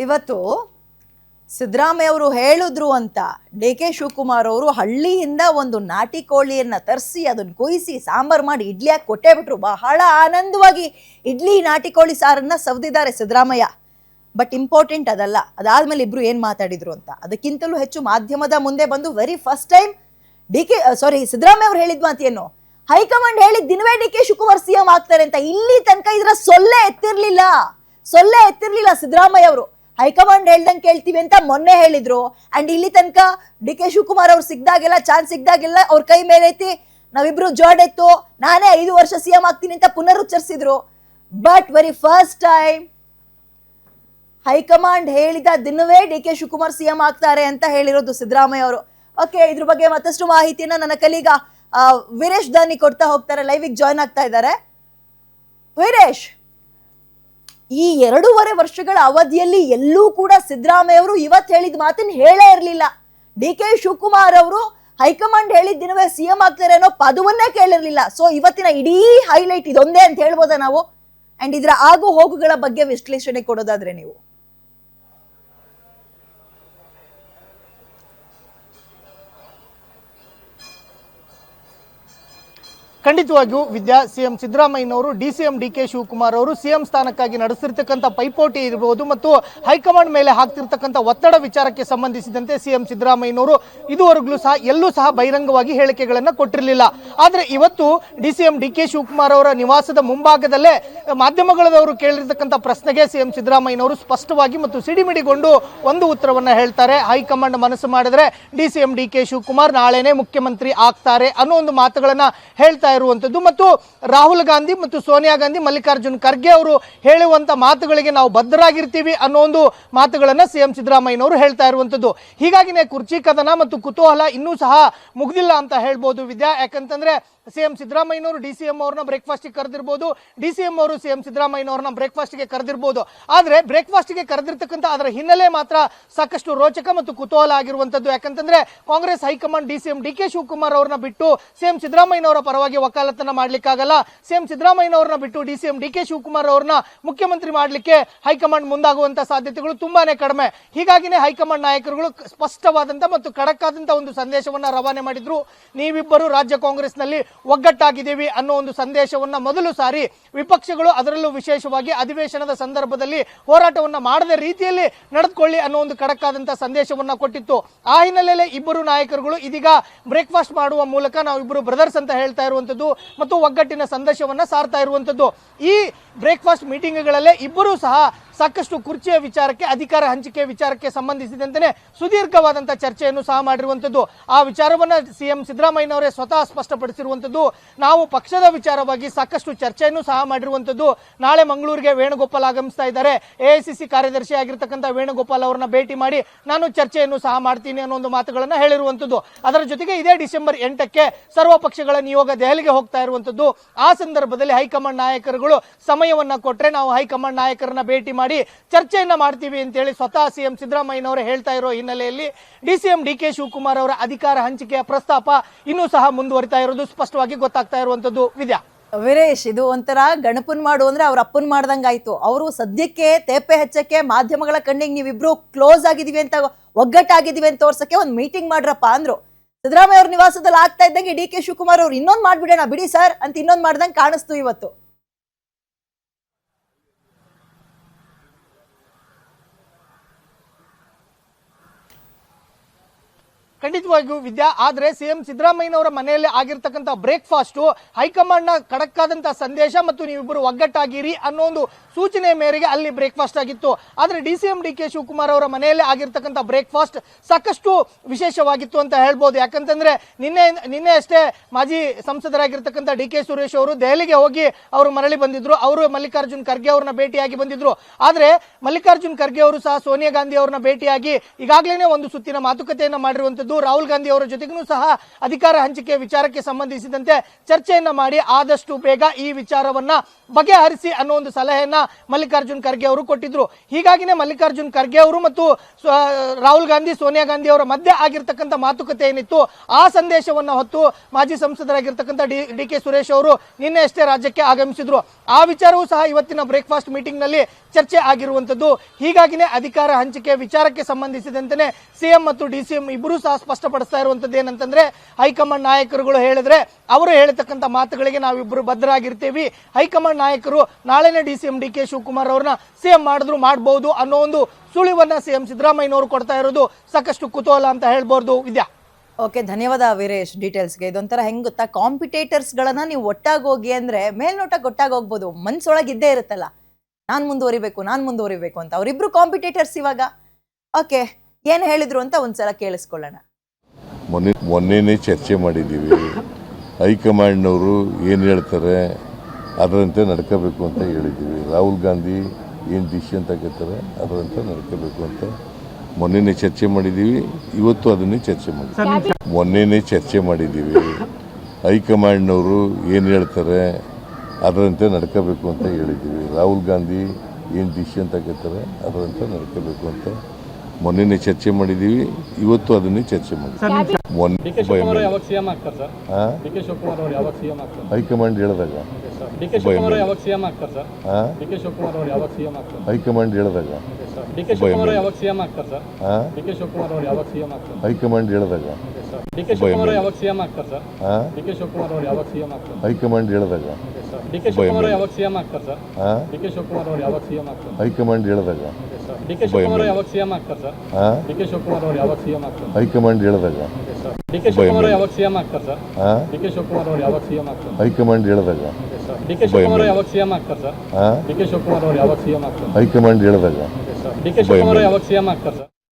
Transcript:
ಇವತ್ತು ಸಿದ್ದರಾಮಯ್ಯ ಅವರು ಹೇಳಿದ್ರು ಅಂತ ಡಿ ಕೆ ಶಿವಕುಮಾರ್ ಅವರು ಹಳ್ಳಿಯಿಂದ ಒಂದು ನಾಟಿ ಕೋಳಿಯನ್ನ ತರಿಸಿ ಅದನ್ನ ಕೊಯ್ಸಿ ಸಾಂಬಾರ್ ಮಾಡಿ ಇಡ್ಲಿಯಾಗಿ ಕೊಟ್ಟೇ ಬಿಟ್ರು. ಬಹಳ ಆನಂದವಾಗಿ ಇಡ್ಲಿ ನಾಟಿ ಕೋಳಿ ಸಾರನ್ನ ಸವದಿದ್ದಾರೆ ಸಿದ್ದರಾಮಯ್ಯ. ಬಟ್ ಇಂಪಾರ್ಟೆಂಟ್ ಅದಲ್ಲ. ಅದಾದ್ಮೇಲೆ ಇಬ್ರು ಏನ್ ಮಾತಾಡಿದ್ರು ಅಂತ ಅದಕ್ಕಿಂತಲೂ ಹೆಚ್ಚು ಮಾಧ್ಯಮದ ಮುಂದೆ ಬಂದು ವೆರಿ ಫಸ್ಟ್ ಟೈಮ್ ಸಿದ್ದರಾಮಯ್ಯ ಅವ್ರು ಹೇಳಿದ್ ಮಾತೇನು, ಹೈಕಮಾಂಡ್ ಹೇಳಿದ ದಿನವೇ ಡಿ ಕೆ ಶಿವಕುಮಾರ್ ಸಿಎಂ ಆಗ್ತಾರೆ ಅಂತ. ಇಲ್ಲಿ ತನಕ ಇದ್ರ ಸೊಲ್ಲೆ ಎತ್ತಿರ್ಲಿಲ್ಲ ಸಿದ್ದರಾಮಯ್ಯ ಅವರು. ಹೈಕಮಾಂಡ್ ಹೇಳ್ದಂಗೆ ಕೇಳ್ತೀವಿ ಅಂತ ಮೊನ್ನೆ ಹೇಳಿದ್ರು. ಅಂಡ್ ಇಲ್ಲಿ ತನಕ ಡಿ ಕೆ ಶಿವಕುಮಾರ್ ಅವ್ರು ಸಿಗ್ದಾಗೆಲ್ಲ ಚಾನ್ಸ್ ಸಿಗ್ದಾಗೆಲ್ಲ ಅವ್ರ ಕೈ ಮೇಲೆ ಐತಿ ನಾವಿಬ್ರು ಜೋಡೆತ್ತು ನಾನೇ 5 ವರ್ಷ ಸಿಎಂ ಆಗ್ತೀನಿ ಅಂತ ಪುನರುಚ್ಚರಿಸಿದ್ರು. But very first time high command ಹೇಳಿದ ದಿನವೇ ಡಿ ಕೆ ಶಿವಕುಮಾರ್ ಸಿಎಂ ಆಗ್ತಾರೆ ಅಂತ ಹೇಳಿರೋದು ಸಿದ್ದರಾಮಯ್ಯ ಅವರು. ಓಕೆ, ಇದ್ರ ಬಗ್ಗೆ ಮತ್ತಷ್ಟು ಮಾಹಿತಿಯನ್ನ ನನ್ನ ಕಲೀಗ ವೀರೇಶ್ ದಾನಿ ಕೊಡ್ತಾ ಹೋಗ್ತಾರೆ. ಲೈವಿಗೆ ಜಾಯ್ನ್ ಆಗ್ತಾ ಇದ್ದಾರೆ. ವೀರೇಶ್, ಈ 2.5 ವರ್ಷಗಳ ಅವಧಿಯಲ್ಲಿ ಎಲ್ಲೂ ಕೂಡ ಸಿದ್ದರಾಮಯ್ಯ ಅವರು ಇವತ್ತು ಹೇಳಿದ ಮಾತನ್ನ ಹೇಳೇ ಇರಲಿಲ್ಲ. ಡಿ ಕೆ ಶಿವಕುಮಾರ್ ಅವರು ಹೈಕಮಾಂಡ್ ಹೇಳಿದ ದಿನವೇ ಸಿಎಂ ಆಗ್ತಾರೆ ಅನ್ನೋ ಪದವನ್ನೇ ಕೇಳಿರ್ಲಿಲ್ಲ. ಸೊ ಇವತ್ತಿನ ಇಡೀ ಹೈಲೈಟ್ ಇದೊಂದೇ ಅಂತ ಹೇಳ್ಬೋದಾ ನಾವು? ಅಂಡ್ ಇದರ ಆಗು ಹೋಗುಗಳ ಬಗ್ಗೆ ವಿಶ್ಲೇಷಣೆ ಕೊಡೋದಾದ್ರೆ ನೀವು? ಖಂಡಿತವಾಗಿಯೂ ವಿದ್ಯಾ, ಸಿಎಂ ಸಿದ್ದರಾಮಯ್ಯನವರು ಡಿಸಿಎಂ ಡಿ ಕೆ ಶಿವಕುಮಾರ್ ಅವರು ಸಿಎಂ ಸ್ಥಾನಕ್ಕಾಗಿ ನಡೆಸಿರ್ತಕ್ಕಂಥ ಪೈಪೋಟಿ ಇರಬಹುದು ಮತ್ತು ಹೈಕಮಾಂಡ್ ಮೇಲೆ ಹಾಕ್ತಿರ್ತಕ್ಕಂಥ ಒತ್ತಡ ವಿಚಾರಕ್ಕೆ ಸಂಬಂಧಿಸಿದಂತೆ ಸಿಎಂ ಸಿದ್ದರಾಮಯ್ಯನವರು ಇದುವರೆಗೂ ಎಲ್ಲೂ ಸಹ ಬಹಿರಂಗವಾಗಿ ಹೇಳಿಕೆಗಳನ್ನು ಕೊಟ್ಟಿರಲಿಲ್ಲ. ಆದರೆ ಇವತ್ತು ಡಿಸಿಎಂ ಡಿ ಕೆ ಶಿವಕುಮಾರ್ ಅವರ ನಿವಾಸದ ಮುಂಭಾಗದಲ್ಲೇ ಮಾಧ್ಯಮಗಳವರು ಕೇಳಿರ್ತಕ್ಕಂಥ ಪ್ರಶ್ನೆಗೆ ಸಿಎಂ ಸಿದ್ದರಾಮಯ್ಯನವರು ಸ್ಪಷ್ಟವಾಗಿ ಮತ್ತು ಸಿಡಿಮಿಡಿಗೊಂಡು ಒಂದು ಉತ್ತರವನ್ನು ಹೇಳ್ತಾರೆ. ಹೈಕಮಾಂಡ್ ಮನಸ್ಸು ಮಾಡಿದ್ರೆ ಡಿಸಿಎಂ ಡಿ ಕೆ ಶಿವಕುಮಾರ್ ನಾಳೆನೇ ಮುಖ್ಯಮಂತ್ರಿ ಆಗ್ತಾರೆ ಅನ್ನೋ ಒಂದು ಮಾತುಗಳನ್ನ ಹೇಳ್ತಾ ಇರುವಂತದ್ದು ಮತ್ತು ರಾಹುಲ್ ಗಾಂಧಿ ಮತ್ತು ಸೋನಿಯಾ ಗಾಂಧಿ, ಮಲ್ಲಿಕಾರ್ಜುನ್ ಖರ್ಗೆ ಅವರು ಹೇಳುವಂತ ಮಾತುಗಳಿಗೆ ನಾವು ಬದ್ಧರಾಗಿರ್ತೀವಿ ಅನ್ನೋ ಒಂದು ಮಾತುಗಳನ್ನ ಸಿಎಂ ಸಿದ್ದರಾಮಯ್ಯನವರು ಹೇಳ್ತಾ ಇರುವಂತದ್ದು. ಹೀಗಾಗಿನೇ ಕುರ್ಚಿ ಕದನ ಮತ್ತು ಕುತೂಹಲ ಇನ್ನೂ ಸಹ ಮುಗ್ದಿಲ್ಲ ಅಂತ ಹೇಳ್ಬೋದು ವಿದ್ಯಾ. ಯಾಕಂತಂದ್ರೆ ಸಿಎಂ ಸಿದ್ದರಾಮಯ್ಯನವರು ಡಿಸಿಎಂ ಅವ್ರನ್ನ ಬ್ರೇಕ್ಫಾಸ್ಟ್ಗೆ ಕರೆದಿರ್ಬೋದು, ಡಿಸಿಎಂ ಅವರು ಸಿಎಂ ಸಿದ್ದರಾಮಯ್ಯನವ್ರನ್ನ ಬ್ರೇಕ್ಫಾಸ್ಟ್ಗೆ ಕರೆದಿರ್ಬೋದು. ಆದರೆ ಬ್ರೇಕ್ಫಾಸ್ಟ್ಗೆ ಕರೆದಿರ್ತಕ್ಕಂಥ ಅದರ ಹಿನ್ನೆಲೆ ಮಾತ್ರ ಸಾಕಷ್ಟು ರೋಚಕ ಮತ್ತು ಕುತೂಹಲ ಆಗಿರುವಂತದ್ದು. ಯಾಕಂತಂದ್ರೆ Congress high command DCM D K Shivakumar ಅವ್ರನ್ನ ಬಿಟ್ಟು ಸಿಎಂ ಸಿದ್ದರಾಮಯ್ಯನವರ ಪರವಾಗಿ ವಕಾಲತನ್ನ ಮಾಡ್ಲಿಕ್ಕಾಗಲ್ಲ. ಸಿಎಂ ಸಿದ್ದರಾಮಯ್ಯನವ್ರನ್ನ ಬಿಟ್ಟು ಡಿಸಿಎಂ ಡಿ ಕೆ ಶಿವಕುಮಾರ್ ಅವ್ರನ್ನ ಮುಖ್ಯಮಂತ್ರಿ ಮಾಡಲಿಕ್ಕೆ ಹೈಕಮಾಂಡ್ ಮುಂದಾಗುವಂತ ಸಾಧ್ಯತೆಗಳು ತುಂಬಾನೇ ಕಡಿಮೆ. ಹೀಗಾಗಿನೇ ಹೈಕಮಾಂಡ್ ನಾಯಕರುಗಳು ಸ್ಪಷ್ಟವಾದಂತ ಮತ್ತು ಖಡಕ್ ಆದಂತ ಒಂದು ಸಂದೇಶವನ್ನ ರವಾನೆ ಮಾಡಿದ್ರು. ನೀವಿಬ್ಬರು ರಾಜ್ಯ ಕಾಂಗ್ರೆಸ್ನಲ್ಲಿ ಒಗ್ಗಟ್ಟಾಗಿದ್ದೀವಿ ಅನ್ನೋ ಒಂದು ಸಂದೇಶವನ್ನ ಮೊದಲು ಸಾರಿ ವಿಪಕ್ಷಗಳು, ಅದರಲ್ಲೂ ವಿಶೇಷವಾಗಿ ಅಧಿವೇಶನದ ಸಂದರ್ಭದಲ್ಲಿ ಹೋರಾಟವನ್ನ ಮಾಡದ ರೀತಿಯಲ್ಲಿ ನಡೆದುಕೊಳ್ಳಿ ಅನ್ನೋ ಒಂದು ಖಡಕ್ಕಾದಂತಹ ಸಂದೇಶವನ್ನ ಕೊಟ್ಟಿತ್ತು. ಆ ಹಿನ್ನೆಲೆಯಲ್ಲಿ ಇಬ್ಬರು ನಾಯಕರುಗಳು ಇದೀಗ ಬ್ರೇಕ್ಫಾಸ್ಟ್ ಮಾಡುವ ಮೂಲಕ ನಾವಿಬ್ಬರು ಬ್ರದರ್ಸ್ ಅಂತ ಹೇಳ್ತಾ ಇರುವಂತದ್ದು ಮತ್ತು ಒಗ್ಗಟ್ಟಿನ ಸಂದೇಶವನ್ನ ಸಾರ್ತಾ ಇರುವಂತದ್ದು. ಈ ಬ್ರೇಕ್ಫಾಸ್ಟ್ ಮೀಟಿಂಗ್ಗಳಲ್ಲೇ ಇಬ್ಬರೂ ಸಹ ಸಾಕಷ್ಟು ಕುರ್ಚಿಯ ವಿಚಾರಕ್ಕೆ, ಅಧಿಕಾರ ಹಂಚಿಕೆ ವಿಚಾರಕ್ಕೆ ಸಂಬಂಧಿಸಿದಂತೆ ಸುದೀರ್ಘವಾದಂತಹ ಚರ್ಚೆಯನ್ನು ಸಹ ಮಾಡಿರುವಂತದ್ದು. ಆ ವಿಚಾರವನ್ನ ಸಿಎಂ ಸಿದ್ದರಾಮಯ್ಯನವರೇ ಸ್ವತಃ ಸ್ಪಷ್ಟಪಡಿಸಿರುವಂತದ್ದು. ನಾವು ಪಕ್ಷದ ವಿಚಾರವಾಗಿ ಸಾಕಷ್ಟು ಚರ್ಚೆಯನ್ನು ಸಹ ಮಾಡಿರುವಂತದ್ದು. ನಾಳೆ ಮಂಗಳೂರಿಗೆ ವೇಣುಗೋಪಾಲ್ ಆಗಮಿಸ್ತಾ ಇದ್ದಾರೆ. ಎಐಸಿಸಿ ಕಾರ್ಯದರ್ಶಿ ಆಗಿರ್ತಕ್ಕಂಥ ವೇಣುಗೋಪಾಲ್ ಅವರನ್ನ ಭೇಟಿ ಮಾಡಿ ನಾನು ಚರ್ಚೆಯನ್ನು ಸಹ ಮಾಡ್ತೀನಿ ಅನ್ನೋ ಒಂದು ಮಾತುಗಳನ್ನ ಹೇಳಿರುವಂತದ್ದು. ಅದರ ಜೊತೆಗೆ ಇದೇ ಡಿಸೆಂಬರ್ 8ಕ್ಕೆ ಸರ್ವ ಪಕ್ಷಗಳ ನಿಯೋಗ ದೆಹಲಿಗೆ ಹೋಗ್ತಾ ಇರುವಂತದ್ದು. ಆ ಸಂದರ್ಭದಲ್ಲಿ ಹೈಕಮಾಂಡ್ ನಾಯಕರುಗಳು ಸಮಯವನ್ನ ಕೊಟ್ರೆ ನಾವು ಹೈಕಮಾಂಡ್ ನಾಯಕರನ್ನ ಭೇಟಿ ಮಾಡಿ ಚರ್ಚೆಯನ್ನ ಮಾಡ್ತೀವಿ ಅಂತ ಹೇಳಿ ಸ್ವತಃ ಸಿಎಂ ಸಿದ್ದರಾಮಯ್ಯನವರು ಹೇಳ್ತಾ ಇರೋ ಹಿನ್ನೆಲೆಯಲ್ಲಿ ಡಿಸಿಎಂ ಡಿ ಕೆ ಶಿವಕುಮಾರ್ ಅವರ ಅಧಿಕಾರ ಹಂಚಿಕೆಯ ಪ್ರಸ್ತಾಪ ಇನ್ನೂ ಸಹ ಮುಂದುವರಿತಾ ಇರೋದು ಸ್ಪಷ್ಟವಾಗಿ ಗೊತ್ತಾಗ್ತಾ ಇರುವಂತದ್ದು ವಿದ್ಯಾ. ವೀರೇಶ್, ಇದು ಒಂಥರ ಗಣಪನ್ ಮಾಡು ಅಂದ್ರೆ ಅವ್ರ ಅಪ್ಪನ್ ಮಾಡ್ದಂಗಾಯ್ತು. ಅವರು ಸದ್ಯಕ್ಕೆ ತೇಪೆ ಹಚ್ಚಕ್ಕೆ ಮಾಧ್ಯಮಗಳ ಕಣ್ಣಿಗೆ ನೀವಿಬ್ರು ಕ್ಲೋಸ್ ಆಗಿದೀವಿ ಅಂತ, ಒಗ್ಗಟ್ಟಾಗಿದೀವಿ ಅಂತ ತೋರ್ಸಕ್ಕೆ ಒಂದು ಮೀಟಿಂಗ್ ಮಾಡ್ರಪ್ಪ ಅಂದ್ರು. ಸಿದ್ದರಾಮಯ್ಯ ಅವ್ರ ನಿವಾಸದಲ್ಲಿ ಆಗ್ತಾ ಇದ್ದಂಗೆ ಡಿ ಕೆ ಶಿವಕುಮಾರ್ ಅವ್ರು ಇನ್ನೊಂದು ಮಾಡ್ಬಿಡೋಣ ಬಿಡಿ ಸರ್ ಅಂತ ಇನ್ನೊಂದು ಮಾಡ್ದಂಗೆ ಕಾಣಿಸ್ತು ಇವತ್ತು. ಖಂಡಿತವಾಗಿಯೂ ವಿದ್ಯಾ. ಆದ್ರೆ ಸಿಎಂ ಸಿದ್ದರಾಮಯ್ಯನವರ ಮನೆಯಲ್ಲಿ ಆಗಿರ್ತಕ್ಕಂಥ ಬ್ರೇಕ್ಫಾಸ್ಟ್ ಹೈಕಮಾಂಡ್ ನ ಖಡಕ್ಕಾದಂತಹ ಸಂದೇಶ ಮತ್ತು ನೀವಿಬ್ಬರು ಒಗ್ಗಟ್ಟಾಗಿರಿ ಅನ್ನೋ ಒಂದು ಸೂಚನೆ ಮೇರೆಗೆ ಅಲ್ಲಿ ಬ್ರೇಕ್ಫಾಸ್ಟ್ ಆಗಿತ್ತು. ಆದ್ರೆ ಡಿಸಿಎಂ ಡಿ ಕೆ ಶಿವಕುಮಾರ್ ಅವರ ಮನೆಯಲ್ಲಿ ಆಗಿರ್ತಕ್ಕಂಥ ಬ್ರೇಕ್ಫಾಸ್ಟ್ ಸಾಕಷ್ಟು ವಿಶೇಷವಾಗಿತ್ತು ಅಂತ ಹೇಳ್ಬೋದು. ಯಾಕಂತಂದ್ರೆ ನಿನ್ನೆ ಅಷ್ಟೇ ಮಾಜಿ ಸಂಸದರಾಗಿರ್ತಕ್ಕಂಥ ಡಿ ಕೆ ಸುರೇಶ್ ಅವರು ದೆಹಲಿಗೆ ಹೋಗಿ ಅವರು ಮರಳಿ ಬಂದಿದ್ರು. ಅವರು ಮಲ್ಲಿಕಾರ್ಜುನ್ ಖರ್ಗೆ ಅವ್ರನ್ನ ಭೇಟಿಯಾಗಿ ಬಂದಿದ್ರು. ಆದ್ರೆ ಮಲ್ಲಿಕಾರ್ಜುನ್ ಖರ್ಗೆ ಅವರು ಸಹ ಸೋನಿಯಾ ಗಾಂಧಿ ಅವ್ರನ್ನ ಭೇಟಿಯಾಗಿ ಈಗಾಗಲೇ ಒಂದು ಸುತ್ತಿನ ಮಾತುಕತೆಯನ್ನ ಮಾಡಿರುವಂತದ್ದು. ರಾಹುಲ್ ಗಾಂಧಿ ಅವರ ಜೊತೆಗೂ ಸಹ ಅಧಿಕಾರ ಹಂಚಿಕೆ ವಿಚಾರಕ್ಕೆ ಸಂಬಂಧಿಸಿದಂತೆ ಚರ್ಚೆಯನ್ನ ಮಾಡಿ ಆದಷ್ಟು ಬೇಗ ಈ ವಿಚಾರವನ್ನ ಬಗೆಹರಿಸಿ ಅನ್ನೋ ಒಂದು ಸಲಹೆಯನ್ನ ಮಲ್ಲಿಕಾರ್ಜುನ್ ಖರ್ಗೆ ಅವರು ಕೊಟ್ಟಿದ್ರು. ಹೀಗಾಗಿನೇ ಮಲ್ಲಿಕಾರ್ಜುನ್ ಖರ್ಗೆ ಅವರು ಮತ್ತು ರಾಹುಲ್ ಗಾಂಧಿ ಸೋನಿಯಾ ಗಾಂಧಿ ಅವರ ಮಧ್ಯೆ ಆಗಿರ್ತಕ್ಕಂಥ ಮಾತುಕತೆ ಏನಿತ್ತು ಆ ಸಂದೇಶವನ್ನ ಹೊತ್ತು ಮಾಜಿ ಸಂಸದರಾಗಿರ್ತಕ್ಕಂಥ ಡಿ ಕೆ ಸುರೇಶ್ ಅವರು ನಿನ್ನೆ ಅಷ್ಟೇ ರಾಜ್ಯಕ್ಕೆ ಆಗಮಿಸಿದ್ರು. ಆ ವಿಚಾರವೂ ಸಹ ಇವತ್ತಿನ ಬ್ರೇಕ್ಫಾಸ್ಟ್ ಮೀಟಿಂಗ್ ನಲ್ಲಿ ಚರ್ಚೆ ಆಗಿರುವಂತದ್ದು. ಹೀಗಾಗಿನೇ ಅಧಿಕಾರ ಹಂಚಿಕೆ ವಿಚಾರಕ್ಕೆ ಸಂಬಂಧಿಸಿದಂತೆ ಸಿಎಂ ಮತ್ತು ಡಿಸಿಎಂ ಇಬ್ಬರೂ ಸಹ ಸ್ಪಷ್ಟಪಡಿಸ್ತಾ ಇರುವಂತದ್ದು ಏನಂತಂದ್ರೆ, ಹೈಕಮಾಂಡ್ ನಾಯಕರುಗಳು ಹೇಳಿದ್ರೆ ಅವರು ಹೇಳತಕ್ಕಂಥ ಮಾತುಗಳಿಗೆ ನಾವಿಬ್ಬರು ಬದ್ಧರಾಗಿರ್ತೀವಿ. ಹೈಕಮಾಂಡ್ ನಾಯಕರು ನಾಳೆನೇ ಡಿಸಿಎಂ ಡಿ ಕೆ ಶಿವಕುಮಾರ್ ಅವ್ರನ್ನ ಸಿಎಂ ಮಾಡಿದ್ರು ಮಾಡಬಹುದು ಅನ್ನೋ ಒಂದು ಸುಳಿವನ್ನ ಸಿಎಂ ಸಿದ್ದರಾಮಯ್ಯನವರು ಕೊಡ್ತಾ ಇರೋದು ಸಾಕಷ್ಟು ಕುತೂಹಲ ಅಂತ ಹೇಳ್ಬೋದು. ವಿದ್ಯಾ. ಓಕೆ, ಧನ್ಯವಾದ ವೀರೇಶ್ ಡೀಟೇಲ್ಸ್ಗೆ. ಇದೊಂಥರ ಹೆಂಗ್ ಗೊತ್ತಾ, ಕಾಂಪಿಟೇಟರ್ಸ್ಗಳನ್ನ ನೀವು ಒಟ್ಟಾಗಿ ಹೋಗಿ ಅಂದ್ರೆ ಮೇಲ್ನೋಟಕ್ಕೆ ಒಟ್ಟಾಗಿ ಹೋಗ್ಬೋದು, ಮನ್ಸೊಳಗೆ ಇದ್ದೇ ಇರುತ್ತಲ್ಲ ನಾನ್ ಮುಂದುವರಿಬೇಕು ಅಂತ. ಅವರಿಬ್ರು ಕಾಂಪಿಟೇಟರ್ಸ್ ಇವಾಗ. ಓಕೆ, ಏನ್ ಹೇಳಿದ್ರು ಅಂತ ಒಂದ್ಸಲ ಕೇಳಿಸ್ಕೊಳ್ಳೋಣ. ಮೊನ್ನೆನೇ ಚರ್ಚೆ ಮಾಡಿದ್ದೀವಿ. ಹೈಕಮಾಂಡ್ನವರು ಏನು ಹೇಳ್ತಾರೆ ಅದರಂತೆ ನಡ್ಕೋಬೇಕು ಅಂತ ಹೇಳಿದ್ದೀವಿ. ರಾಹುಲ್ ಗಾಂಧಿ ಏನು ಡಿಸಿಷನ್ ತಗೋತಾರೆ ಅದರಂತೆ ನಡ್ಕೋಬೇಕು ಅಂತ ಮೊನ್ನೆನೇ ಚರ್ಚೆ ಮಾಡಿದ್ದೀವಿ. ಇವತ್ತು ಅದನ್ನೇ ಚರ್ಚೆ ಮಾಡಿದ್ದೀವಿ. ಮೊನ್ನೆನೇ ಚರ್ಚೆ ಮಾಡಿದ್ದೀವಿ. ಹೈಕಮಾಂಡ್ನವರು ಏನು ಹೇಳ್ತಾರೆ ಅದರಂತೆ ನಡ್ಕೋಬೇಕು ಅಂತ ಹೇಳಿದ್ದೀವಿ. ರಾಹುಲ್ ಗಾಂಧಿ ಏನು ಡಿಸಿಷನ್ ತಗೋತಾರೆ ಅದರಂತೆ ನಡ್ಕೋಬೇಕು ಅಂತ ಮೊನ್ನೆನೇ ಚರ್ಚೆ ಮಾಡಿದ್ದೀವಿ. ಇವತ್ತು ಅದನ್ನೇ ಚರ್ಚೆ ಮಾಡಿದ್ದೀವಿ. ಹೈಕಮಾಂಡ್ ಹೇಳಿದಾಗ ಹೈಕಮಾಂಡ್ ಹೇಳಿದಾಗ ಹೈಕಮಾಂಡ್ ಹೇಳಿದಾಗ ಹೈಕಮಾಂಡ್ ಹೇಳಿದಾಗ ಹೈಕಮಾಂಡ್ ಹೇಳಿದಾಗ ಹೈಕಮಾಂಡ್ ಹೇಳಿದಾಗ ಹೈಕಮಾಂಡ್ ಹೇಳಿದಾಗ ಹೈಕಮಾಂಡ್ ಹೇಳಿದಾಗ